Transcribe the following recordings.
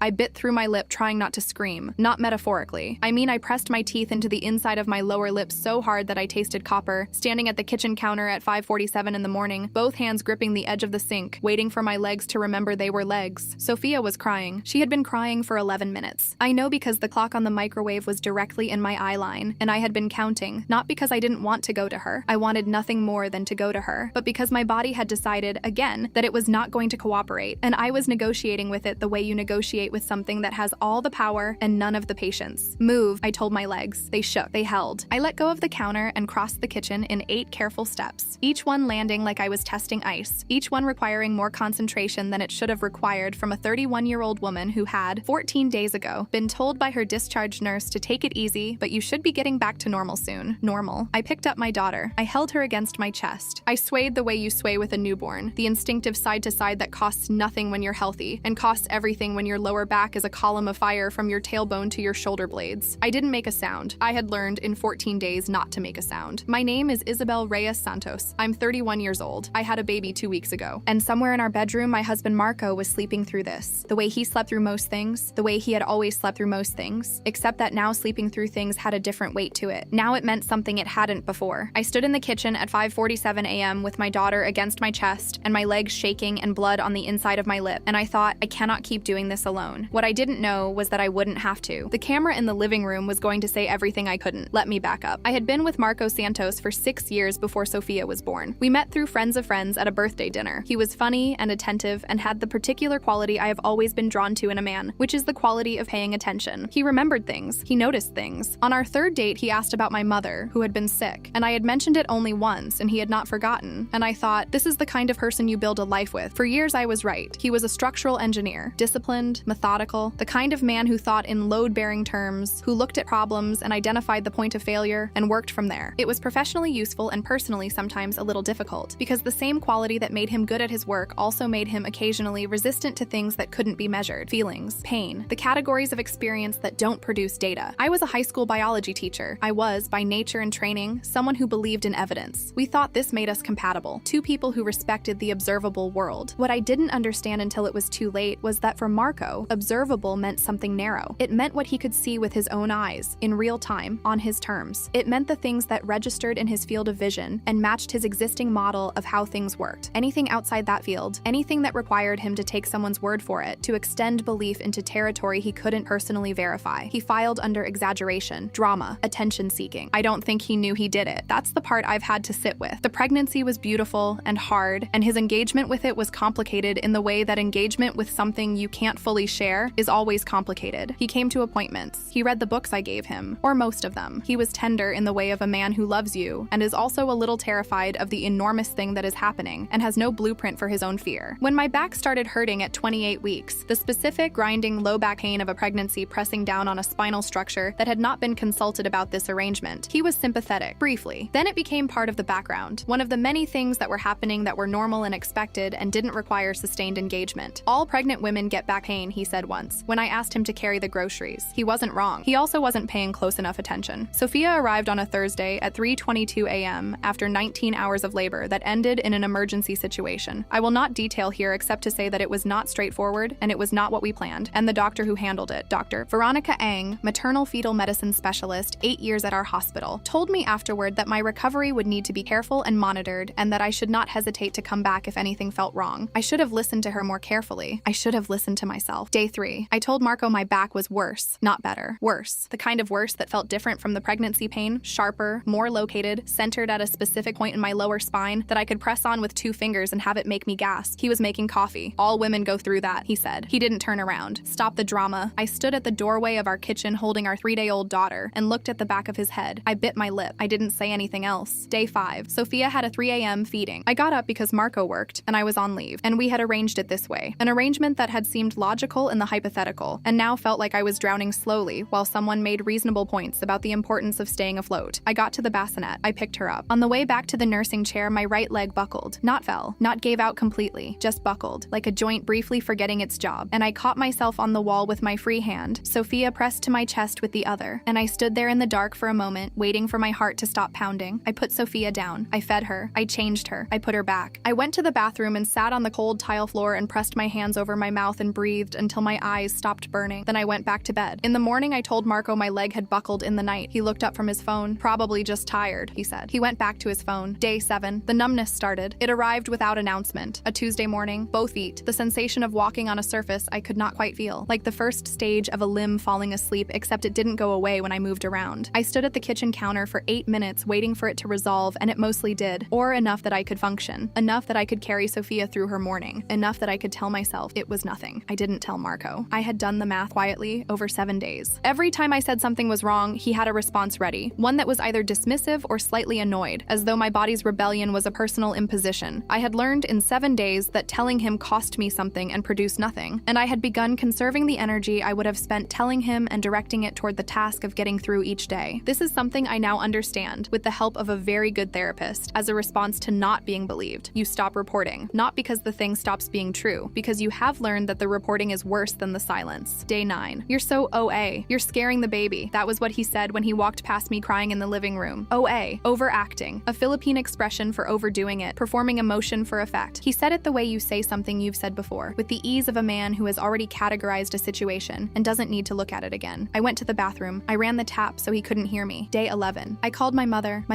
I bit through my lip trying not to scream. Not metaphorically. I mean, I pressed my teeth into the inside of my lower lip so hard that I tasted copper, standing at the kitchen counter at 5:47 in the morning, both hands gripping the edge of the sink, waiting for my legs to remember they were legs. Sophia was crying. She had been crying for 11 minutes. I know because the clock on the microwave was directly in my eye line, and I had been counting, not because I didn't want to go to her. I wanted nothing more than to go to her, but because my body had decided, again, that it was not going to cooperate, and I was negotiating with it the way you negotiate with something that has all the power and none of the patience. Move, I told my legs. They shook. They held. I let go of the counter and crossed the kitchen in 8 careful steps, each one landing like I was testing ice, each one requiring more concentration than it should have required from a 31-year-old woman who had, 14 days ago, been told by her discharge nurse to take it easy, but you should be getting back to normal soon. Normal. I picked up my daughter. I held her against my chest. I swayed the way you sway with a newborn, the instinctive side to side that costs nothing when you're healthy, and costs everything when your lower back is a column of fire from your tailbone to your shoulder blades. I didn't make a sound. I had learned in 14 days not to make a sound. My name is Isabel Reyes Santos. I'm 31 years old. I had a baby 2 weeks ago. And somewhere in our bedroom, my husband Marco was sleeping through this. The way he slept through most things, the way he had always slept through most things, except that now sleeping through things had a different weight to it. Now it meant something it hadn't before. I stood in the kitchen at 5:47 a.m. with my daughter against my chest and my legs shaking and blood on the inside of my lip, and I thought, I cannot keep doing this alone. What I didn't know was that I wouldn't have to. The camera in the living room was going to say everything I couldn't. Let me back up. I had been with Marco Santos for 6 years before Sophia was born. We met through friends of friends at a birthday dinner. He was funny and attentive and had the particular quality I have always been drawn to in a man, which is the quality of paying attention. He remembered things. He noticed things. On our 3rd date, he asked about my mother, who had been sick, and I had mentioned it only once, and he had not forgotten. And I thought, this is the kind of person you build a life with. For years, I was right. He was a structural engineer, disciplined, methodical, the kind of man who thought in load-bearing terms, who looked at problems and identified the point of failure and worked from there. It was professionally useful and personally sometimes a little difficult, because the same quality that made him good at his work also made him occasionally resistant to things that couldn't be measured. Feelings, pain, the categories of experience that don't produce data. I was a high school biology teacher. I was, by nature and training, someone who believed in evidence. We thought this made us compatible. Two people who respected the observable world. What I didn't understand until it was too late was that for Marco, observable meant something narrow. It meant what he could see with his own eyes, in real time, on his terms. It meant the things that registered in his field of vision and matched his existing model of how things worked. Anything outside that field, anything that required him to take someone's word for it, to extend belief into territory he couldn't personally verify. He filed under exaggeration, drama, attention-seeking. I don't think he knew he did it. That's the part I've had to sit with. The pregnancy was beautiful and hard, and his engagement with it was complicated in the way that engagement with something you can't fully share is always complicated. He came to appointments. He read the books I gave him, or most of them. He was tender in the way of a man who loves you, and is also a little terrified of the enormous thing that is happening, and has no blueprint for his own fear. When my back started hurting at 28 weeks, the specific grinding low back pain of a pregnancy pressing down on a spinal structure that had not been consulted about this arrangement, he was sympathetic, briefly. Then it became part of the background, one of the many things that were happening that were normal and expected and didn't require sustained engagement. All pregnant women get back pain, he said once, when I asked him to carry the groceries. He wasn't wrong. He also wasn't paying close enough attention. Sophia arrived on a Thursday at 3:22 a.m. after 19 hours of labor that ended in an emergency situation. I will not detail here except to say that it was not straightforward and it was not what we planned, and the doctor who handled it, Dr. Veronica Ang, maternal fetal medicine specialist, 8 years at our hospital, told me afterward that my recovery would need to be careful and monitored, and that I should not hesitate to come back if anything felt wrong. I should have listened to her more carefully. I should have listened to myself. Day 3. I told Marco my back was worse, not better. Worse. The kind of worse that felt different from the pregnancy pain, sharper, more located, centered at a specific point in my lower spine that I could press on with 2 fingers and have it make me gasp. He was making coffee. All women go through that, he said. He didn't turn around. Stop the drama. I stood at the doorway of our kitchen holding our 3-day-old daughter and looked at the back of his head. I bit my lip. I didn't say anything else. Day 5. Sophia had a 3 a.m. feeding. I got up because Marco worked and I was on leave, and we had arranged it this way. An arrangement that had seemed logical in the hypothetical and now felt like I was drowning slowly while someone made reasonable points about the importance of staying afloat. I got to the bassinet. I picked her up. On the way back to the nursing chair, my right leg buckled. Not fell. Not gave out completely. Just buckled, like a joint briefly forgetting its job. And I caught myself on the wall with my free hand. Sophia pressed to my chest with the other. And I stood there in the dark for a moment, waiting for my heart to stop pounding. I put Sophia down. I fed her. I changed her. I put her back. I went to the bathroom and sat on the cold tile floor and pressed my hands over my mouth and breathed until until my eyes stopped burning. Then I went back to bed. In the morning, I told Marco my leg had buckled in the night. He looked up from his phone. Probably just tired, he said. He went back to his phone. Day 7. The numbness started. It arrived without announcement. A Tuesday morning, both feet. The sensation of walking on a surface I could not quite feel. Like the first stage of a limb falling asleep, except it didn't go away when I moved around. I stood at the kitchen counter for 8 minutes waiting for it to resolve, and it mostly did. Or enough that I could function. Enough that I could carry Sophia through her morning. Enough that I could tell myself it was nothing. I didn't tell Marco. I had done the math quietly over 7 days. Every time I said something was wrong, he had a response ready. One that was either dismissive or slightly annoyed, as though my body's rebellion was a personal imposition. I had learned in 7 days that telling him cost me something and produced nothing, and I had begun conserving the energy I would have spent telling him and directing it toward the task of getting through each day. This is something I now understand, with the help of a very good therapist, as a response to not being believed. You stop reporting, not because the thing stops being true, because you have learned that the reporting is worse than the silence. Day 9. You're so OA. You're scaring the baby. That was what he said when he walked past me crying in the living room. OA. Overacting. A Philippine expression for overdoing it, performing emotion for effect. He said it the way you say something you've said before, with the ease of a man who has already categorized a situation and doesn't need to look at it again. I went to the bathroom. I ran the tap so he couldn't hear me. Day 11. I called my mother,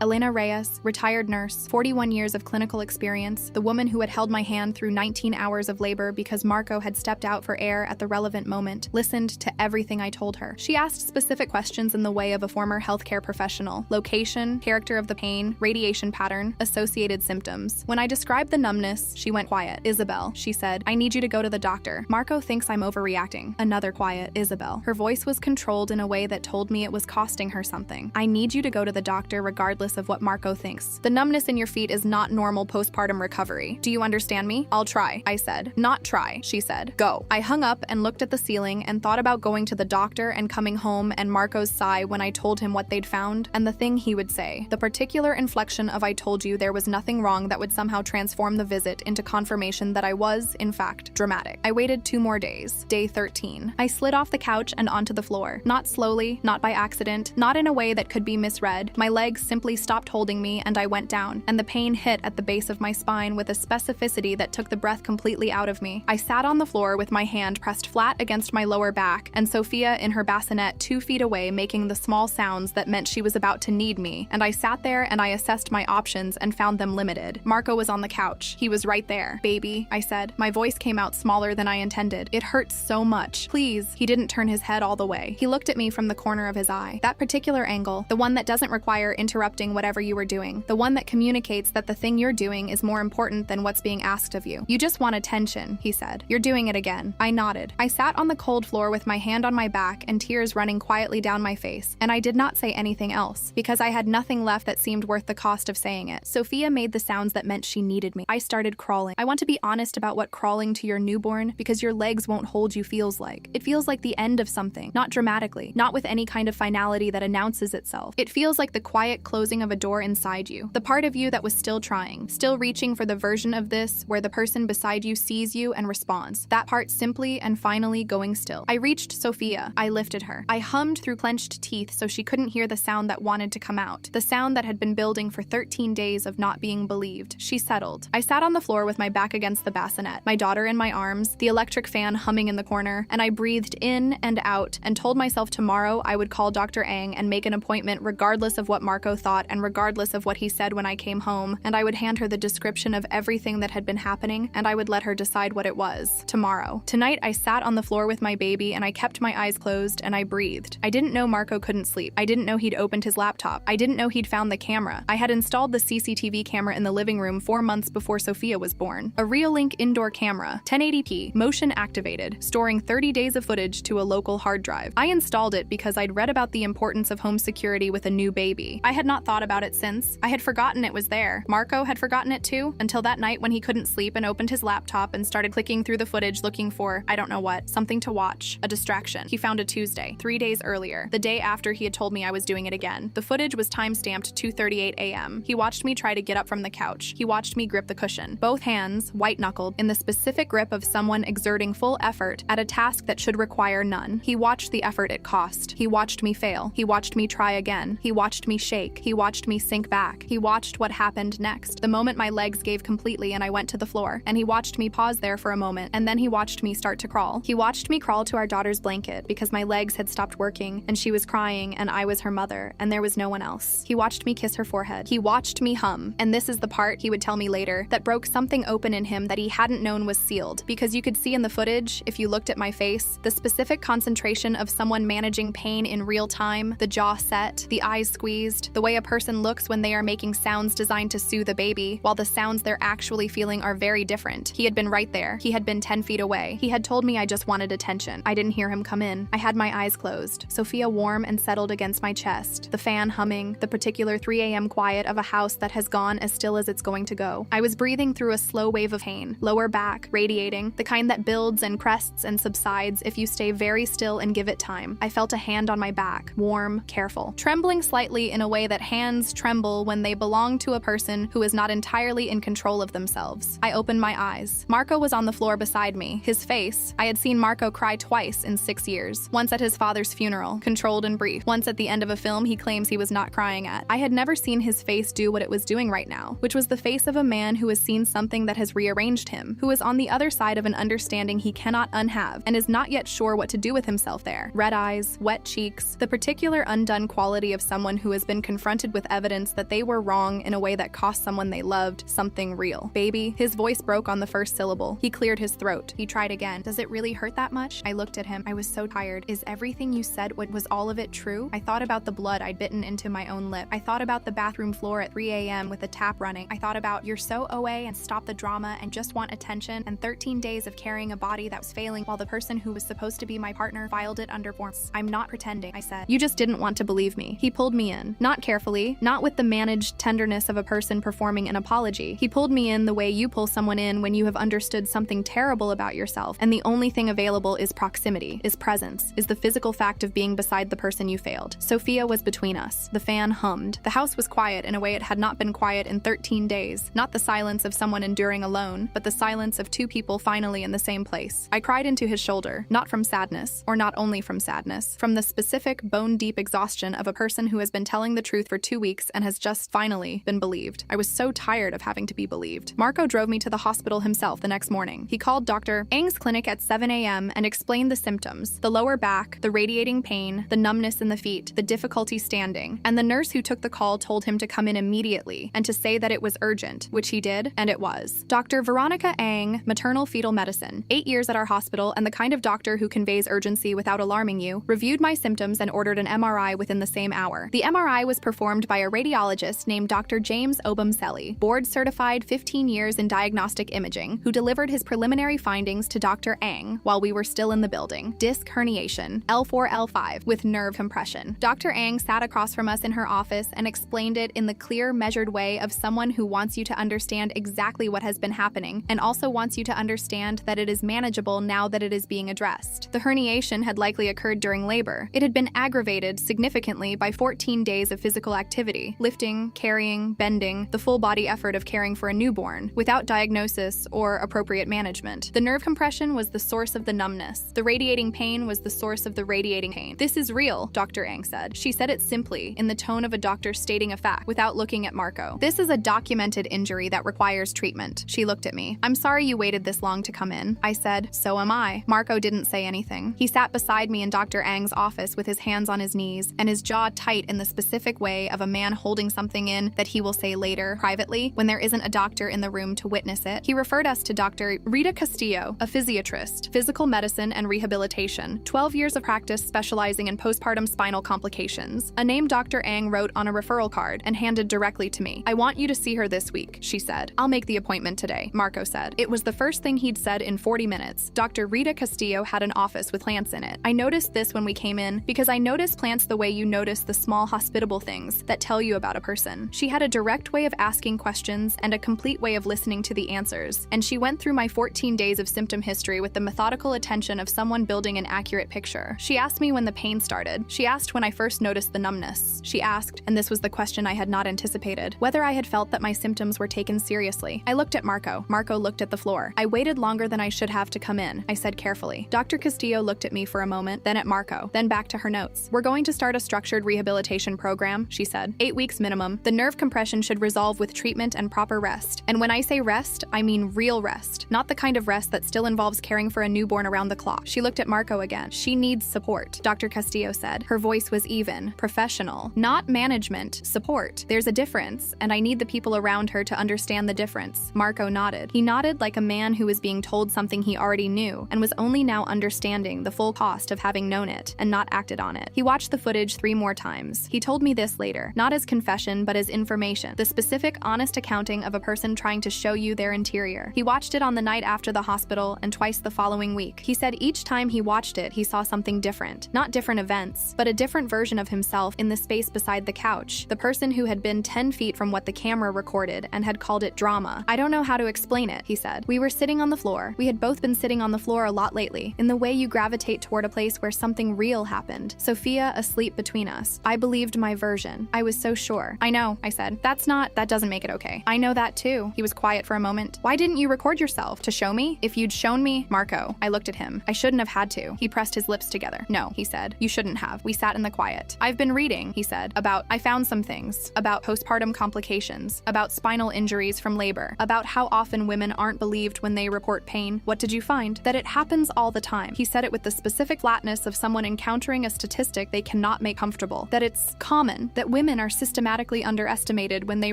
Elena Reyes, retired nurse, 41 years of clinical experience, the woman who had held my hand through 19 hours of labor because Marco had stepped out for air at the relevant moment, listened to everything I told her. She asked specific questions in the way of a former healthcare professional: location, character of the pain, radiation pattern, associated symptoms. When I described the numbness, she went quiet. Isabel, she said, I need you to go to the doctor. Marco thinks I'm overreacting. Another quiet. Isabel. Her voice was controlled in a way that told me it was costing her something. I need you to go to the doctor regardless of what Marco thinks. The numbness in your feet is not normal postpartum recovery. Do you understand me? I'll try, I said. Not try, she said. Go. I hung up and looked at the ceiling and thought about going to the doctor and coming home and Marco's sigh when I told him what they'd found and the thing he would say. The particular inflection of I told you there was nothing wrong that would somehow transform the visit into confirmation that I was, in fact, dramatic. I waited 2 more days. Day 13. I slid off the couch and onto the floor. Not slowly, not by accident, not in a way that could be misread. My legs simply stopped holding me and I went down, and the pain hit at the base of my spine with a specificity that took the breath completely out of me. I sat on the floor with my hand pressed flat against my lower back, and Sophia in her bassinet 2 feet away making the small sounds that meant she was about to need me, and I sat there and I assessed my options and found them limited. Marco was on the couch. He was right there. Baby, I said. My voice came out smaller than I intended. It hurts so much. Please. He didn't turn his head all the way. He looked at me from the corner of his eye. That particular angle, the one that doesn't require interrupting whatever you were doing, the one that communicates that the thing you're doing is more important than what's being asked of you. You just want attention, he said. You're doing it again. I nodded. I sat on the cold floor with my hand on my back and tears running quietly down my face, and I did not say anything else, because I had nothing left that seemed worth the cost of saying it. Sophia made the sounds that meant she needed me. I started crawling. I want to be honest about what crawling to your newborn, because your legs won't hold you, feels like. It feels like the end of something, not dramatically, not with any kind of finality that announces itself. It feels like the quiet closing of a door inside you, the part of you that was still trying, still reaching for the version of this where the person beside you sees you and responds. That part simply and finally going still. I reached Sophia. I lifted her. I hummed through clenched teeth so she couldn't hear the sound that wanted to come out, the sound that had been building for 13 days of not being believed. She settled. I sat on the floor with my back against the bassinet, my daughter in my arms, the electric fan humming in the corner, and I breathed in and out and told myself tomorrow I would call Dr. Ang and make an appointment regardless of what Marco thought and regardless of what he said when I came home, and I would hand her the description of everything that had been happening, and I would let her decide what it was. Tomorrow. Tonight I sat on the floor with my baby and I kept my eyes closed and I breathed. I didn't know Marco couldn't sleep. I didn't know he'd opened his laptop. I didn't know he'd found the camera. I had installed the CCTV camera in the living room 4 months before Sophia was born. A Reolink indoor camera, 1080p, motion activated, storing 30 days of footage to a local hard drive. I installed it because I'd read about the importance of home security with a new baby. I had not thought about it since. I had forgotten it was there. Marco had forgotten it too, until that night when he couldn't sleep and opened his laptop and started clicking through the footage looking for, I don't know what, something to watch, a distraction. He found a Tuesday, 3 days earlier, the day after he had told me I was doing it again. The footage was time-stamped 2:38 a.m. He watched me try to get up from the couch. He watched me grip the cushion, both hands, white-knuckled, in the specific grip of someone exerting full effort at a task that should require none. He watched the effort it cost. He watched me fail. He watched me try again. He watched me shake. He watched me sink back. He watched what happened next, the moment my legs gave completely and I went to the floor, and he watched me pause there for a moment, and then he watched watched me start to crawl. He watched me crawl to our daughter's blanket because my legs had stopped working and she was crying and I was her mother and there was no one else. He watched me kiss her forehead. He watched me hum. And this is the part, he would tell me later, that broke something open in him that he hadn't known was sealed. Because you could see in the footage, if you looked at my face, the specific concentration of someone managing pain in real time, the jaw set, the eyes squeezed, the way a person looks when they are making sounds designed to soothe a baby, while the sounds they're actually feeling are very different. He had been right there. He had been 10 feet away. He had told me I just wanted attention. I didn't hear him come in. I had my eyes closed. Sophia warm and settled against my chest, the fan humming, the particular 3 a.m. quiet of a house that has gone as still as it's going to go. I was breathing through a slow wave of pain, lower back, radiating, the kind that builds and crests and subsides if you stay very still and give it time. I felt a hand on my back, warm, careful, trembling slightly in a way that hands tremble when they belong to a person who is not entirely in control of themselves. I opened my eyes. Marco was on the floor beside me. His face, I had seen Marco cry twice in 6 years. Once at his father's funeral, controlled and brief. Once at the end of a film he claims he was not crying at. I had never seen his face do what it was doing right now, which was the face of a man who has seen something that has rearranged him, who is on the other side of an understanding he cannot unhave, and is not yet sure what to do with himself there. Red eyes, wet cheeks, the particular undone quality of someone who has been confronted with evidence that they were wrong in a way that cost someone they loved something real. Baby, his voice broke on the first syllable. He cleared his throat. He tried again. Does it really hurt that much? I looked at him. I was so tired. Is everything you said, was all of it true? I thought about the blood I'd bitten into my own lip. I thought about the bathroom floor at 3 a.m. with the tap running. I thought about you're so OA and stop the drama and just want attention, and 13 days of carrying a body that was failing while the person who was supposed to be my partner filed it under forms. I'm not pretending, I said. You just didn't want to believe me. He pulled me in. Not carefully, not with the managed tenderness of a person performing an apology. He pulled me in the way you pull someone in when you have understood something terrible about yourself, and the only thing available is proximity, is presence, is the physical fact of being beside the person you failed. Sophia was between us. The fan hummed. The house was quiet in a way it had not been quiet in 13 days. Not the silence of someone enduring alone, but the silence of two people finally in the same place. I cried into his shoulder, not from sadness, or not only from sadness, from the specific bone-deep exhaustion of a person who has been telling the truth for 2 weeks and has just finally been believed. I was so tired of having to be believed. Marco drove me to the hospital himself the next morning. He called Dr. Ang's clinic at 7 a.m. and explained the symptoms: the lower back, the radiating pain, the numbness in the feet, the difficulty standing. And the nurse who took the call told him to come in immediately and to say that it was urgent, which he did, and it was. Dr. Veronica Ang, maternal fetal medicine, 8 years at our hospital and the kind of doctor who conveys urgency without alarming you, reviewed my symptoms and ordered an MRI within the same hour. The MRI was performed by a radiologist named Dr. James Obumseli, board-certified 15 years in diagnostic imaging, who delivered his preliminary findings to Dr. Ang while we were still in the building. Disc herniation, L4-L5, with nerve compression. Dr. Ang sat across from us in her office and explained it in the clear, measured way of someone who wants you to understand exactly what has been happening and also wants you to understand that it is manageable now that it is being addressed. The herniation had likely occurred during labor. It had been aggravated significantly by 14 days of physical activity, lifting, carrying, bending, the full body effort of caring for a newborn, without diagnosis or appropriate management. The nerve compression was the source of the numbness. The radiating pain was the source of the radiating pain. This is real, Dr. Ang said. She said it simply, in the tone of a doctor stating a fact, without looking at Marco. This is a documented injury that requires treatment. She looked at me. I'm sorry you waited this long to come in. I said, so am I. Marco didn't say anything. He sat beside me in Dr. Ang's office with his hands on his knees and his jaw tight in the specific way of a man holding something in that he will say later, privately, when there isn't a doctor in the room to witness it. He referred us to Dr. Rita Castillo, a physiatrist, physical medicine and rehabilitation, 12 years of practice specializing in postpartum spinal complications. A name Dr. Ang wrote on a referral card and handed directly to me. I want you to see her this week, she said. I'll make the appointment today, Marco said. It was the first thing he'd said in 40 minutes. Dr. Rita Castillo had an office with plants in it. I noticed this when we came in because I notice plants the way you notice the small hospitable things that tell you about a person. She had a direct way of asking questions and a complete way of listening to the answers, and she went through my 14 days of symptom history with the methodical attention of someone building an accurate picture. She asked me when the pain started. She asked when I first noticed the numbness. She asked, and this was the question I had not anticipated, whether I had felt that my symptoms were taken seriously. I looked at Marco. Marco looked at the floor. I waited longer than I should have to come in, I said carefully. Dr. Castillo looked at me for a moment, then at Marco, then back to her notes. We're going to start a structured rehabilitation program, she said. 8 weeks minimum. The nerve compression should resolve with treatment and proper rest. And when I say rest, I mean real rest, not the kind of rest that still involves caring for a newborn around the clock. She looked at Marco again. She needs support, Dr. Castillo said. Her voice was even, professional. Not management, support. There's a difference, and I need the people around her to understand the difference. Marco nodded. He nodded like a man who was being told something he already knew and was only now understanding the full cost of having known it and not acted on it. He watched the footage 3 more times. He told me this later, not as confession but as information, the specific, honest accounting of a person trying to show you their interior. He watched it on the night after the hospital and twice the following week. He said each time he watched it, he saw something different. Not different events, but a different version of himself in the space beside the couch. The person who had been 10 feet from what the camera recorded and had called it drama. I don't know how to explain it, he said. We were sitting on the floor. We had both been sitting on the floor a lot lately, in the way you gravitate toward a place where something real happened. Sophia asleep between us. I believed my version. I was so sure. I know, I said. That doesn't make it okay. I know that too. He was quiet for a moment. Why didn't you record yourself? To show me? If you'd shown me, Marco. I looked at him. I shouldn't have had to. He pressed his lips together. No, he said. You shouldn't have. We sat in the quiet. I've been reading, he said, I found some things. About postpartum complications. About spinal injuries from labor. About how often women aren't believed when they report pain. What did you find? That it happens all the time. He said it with the specific flatness of someone encountering a statistic they cannot make comfortable. That it's common. That women are systematically underestimated when they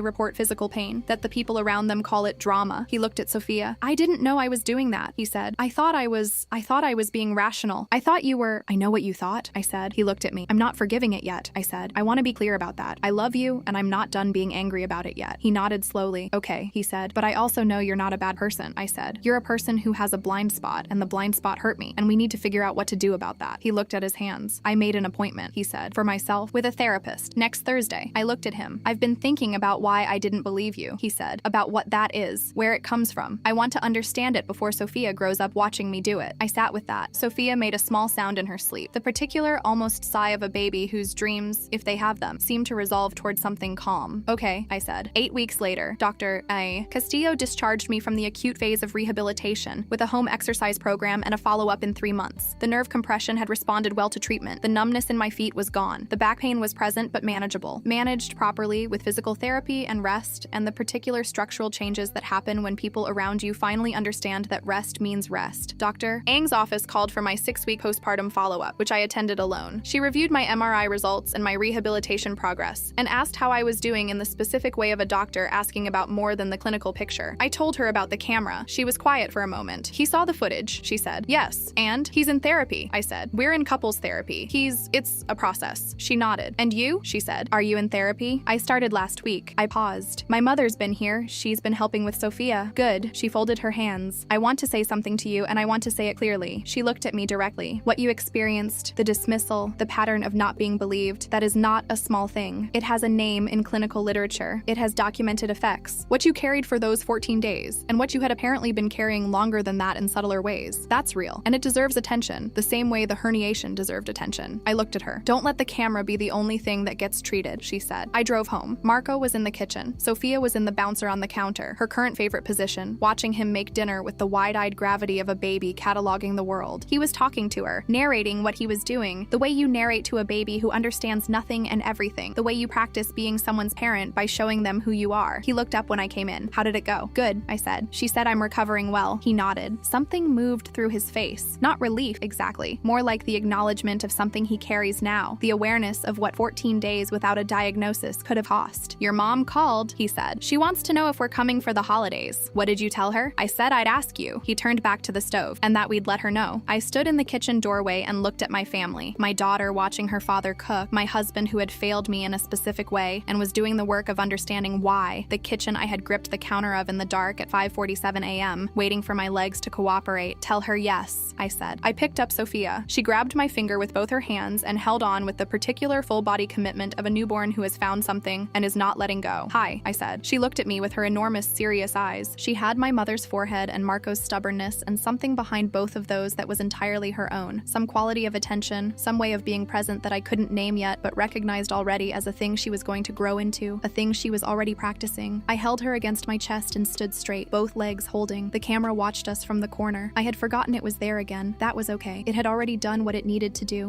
report physical pain. That the people around them call it drama. He looked at Sophia. I didn't know I was doing that, he said. I thought I was being rational. I thought you were. I know what you thought, I said. He looked at me. I'm not forgiving it yet, I said. I want to be clear about that. I love you, and I'm not done being angry about it yet. He nodded slowly. Okay, he said. But I also know you're not a bad person, I said. You're a person who has a blind spot, and the blind spot hurt me, and we need to figure out what to do about that. He looked at his hands. I made an appointment, he said, for myself, with a therapist, next Thursday. I looked at him. I've been thinking about why I didn't believe you, he said, about what that is, where it comes from. I want to understand it before Sophia grows up watching me do it. I sat with that. Sophia made a small sound in her sleep, the particular almost sigh of a baby whose dreams, if they have them, seem to resolve towards something calm. Okay, I said. 8 weeks later, Dr. Castillo discharged me from the acute phase of rehabilitation with a home exercise program and a follow-up in 3 months. The nerve compression had responded well to treatment. The numbness in my feet was gone. The back pain was present but manageable. Managed properly with physical therapy and rest and the particular structural changes that happen when people around you finally understand that rest means rest. Dr. Ang's office called for my 6-week postpartum follow-up, which I attended alone. She reviewed my MRI results and my rehabilitation progress and asked how I was doing in the specific way of a doctor asking about more than the clinical picture. I told her about the camera. She was quiet for a moment. He saw the footage, she said. Yes, and he's in therapy, I said. We're in couples therapy. It's a process. She nodded. And you? She said. Are you in therapy? I started last week. I paused. My mother's been here. She's been helping with Sophia. Good. She folded her hands. I want to say something to you, and I want to say it clearly. She looked at me directly. What you experienced, the dismissal, the pattern of not being believed, that is not a small thing. It has a name in clinical literature. It has documented effects. What you carried for those 14 days, and what you had apparently been carrying longer than that in subtler ways, that's real. And it deserves attention, the same way the herniation deserved attention. I looked at her. Don't let the camera be the only thing that gets treated, she said. I drove home. Marco was in the kitchen. Sophia was in the bouncer on the counter, her current favorite position, watching him make dinner with the wide-eyed gravity of a baby cataloging the world. He was talking to her, narrating what he was doing, the way you narrate to a baby who understands nothing and everything, the way you practice being someone's parent by showing them who you are. He looked up when I came in. How did it go? Good, I said. She said I'm recovering well. He nodded. Something moved through his face. Not relief, exactly. More like the acknowledgement of something he carries now, the awareness of what 14 days without a diagnosis could have cost. Your mom called, he said. She wants to know if we're coming for the holidays. What did you tell her? I said I'd ask you. He turned back to the stove, and that we'd let her know. I stood in the kitchen doorway and looked at my family. My daughter watching her father cook, my husband who had failed me in a specific way and was doing the work of understanding why, the kitchen I had gripped the counter of in the dark at 5:47 a.m., waiting for my legs to cooperate. Tell her yes, I said. I picked up Sophia. She grabbed my finger with both her hands and held on with the particular full-body commitment of a newborn who has found something and is not letting go. Hi, I said. She looked at me with her enormous, serious eyes. She had my mother's forehead and Marco's stubbornness and something behind both of those that was entirely her own. Some quality of attention, some way of being present that I couldn't name yet but recognized already as a thing she was going to grow into, a thing she was already practicing. I held her against my chest and stood straight, both legs holding. The camera watched us from the corner. I had forgotten it was there again. That was okay. It had already done what it needed to do.